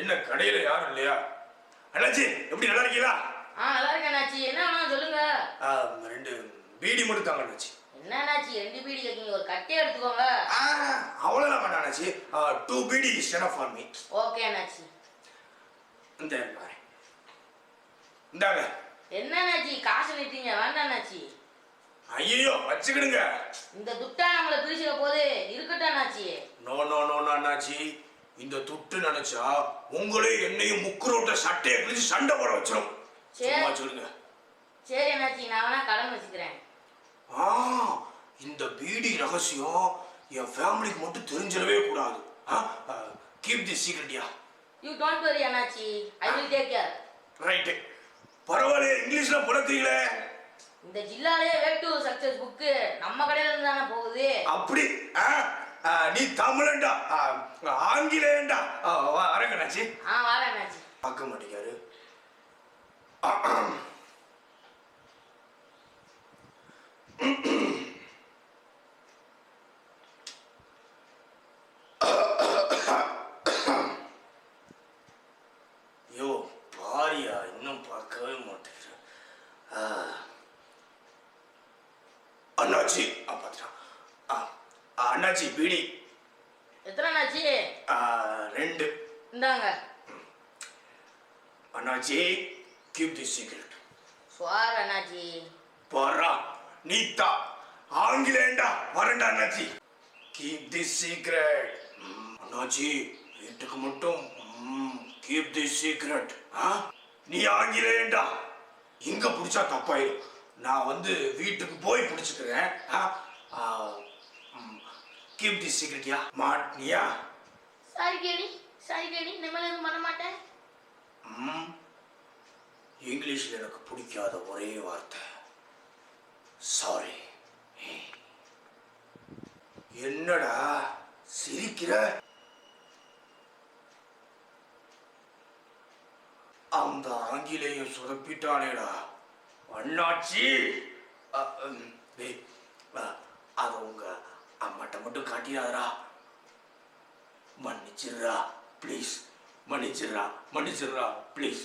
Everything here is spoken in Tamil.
என்ன கடையில யாரும் இல்லையா? அண்ணாச்சி எப்படி நல்லா இருக்கீங்களா? நல்லா இருக்கேன் அண்ணாச்சி. என்ன வேணும் சொல்லுங்க. 2 பீடி மட்டும் தாங்க அண்ணாச்சி. என்ன அண்ணாச்சி 2 பீடி கேட்கீங்க? ஒரு கட்டே எடுத்துக்கோங்க. அவ்வளோதான் வேண்டாம் அண்ணாச்சி. 2 beedi is enough for me. Okay அண்ணாச்சி. இந்தாங்க. என்ன அண்ணாச்சி காசு நிட்டீங்க? வேண்டாம் அண்ணாச்சி. ஐயோ வச்சுக்கிடுங்க. இந்த துட்டா நம்மள பிரிச்சுக்க போது இருக்கட்டும் அண்ணாச்சி. நோ நோ நோ அண்ணாச்சி. இந்த துட்டு நினைச்சா உங்களே என்னையும் முக்குரோட்ட சட்டையை பிடிச்சு சண்டை போட வச்சிடும். சும்மா சொல்லுங்க. சரி அண்ணாச்சி நான் வேணா கடன் வச்சுக்கிறேன். இந்த பீடி ரகசியம் என் ஃபேமிலிக்கு மட்டும் தெரிஞ்சிடவே கூடாது. கீப் தி சீக்ரெட்யா. யூ டோன்ட் வரி அண்ணாச்சி. I will take care. Right. பரவாயில்லையே இங்கிலீஷ்ல புலத்துறீங்களே. இந்த ஜில்லாலே வே டு சக்சஸ் புக் நம்ம கடையில இருந்து தானே போகுது. அப்படி நீ தமிழண்டா ஆங்கிலேயண்டா. வரங்கண்ணாச்சி. வரேண்ணாச்சி. பார்க்க மாட்டேங்காரு. யோ பாரியா இன்னும் பார்க்கவே மாட்டேங்கிற. அண்ணாச்சி பார்த்துட்டான். அண்ணாச்சி பீடி எத்தனை அண்ணாச்சி? 2. இந்தாங்க அண்ணாச்சி. Keep the secret. சுவார் அண்ணாச்சி. பரா நீத்தா ஆங்கிலேண்டா வரண்டா அண்ணாச்சி. Keep the secret. அண்ணாச்சி வீட்டுக்கு மட்டும் கீப் தி சீக்ரெட். நீ ஆங்கிலேண்டா இங்க பிடிச்சா தப்பாயிடும். நான் வந்து வீட்டுக்கு போய் பிடிச்சுக்கிறேன். Keep the சீக்ரெட்யா. மாட்னியா? சாரி கேடி இனிமேல் எதுவும் பண்ண மாட்டேன். இங்கிலீஷ்ல எனக்கு பிடிக்காத ஒரே வார்த்தை சாரி. என்னடா சிரிக்கிற? அந்த ஆங்கிலேயம் சொதப்பிட்டானேடா அண்ணாச்சி. அத உங்க அம்மாட்ட மட்டும் காட்டிடாதரா. மன்னிச்சிடுறா ப்ளீஸ். மன்னிச்சிடுறா ப்ளீஸ்.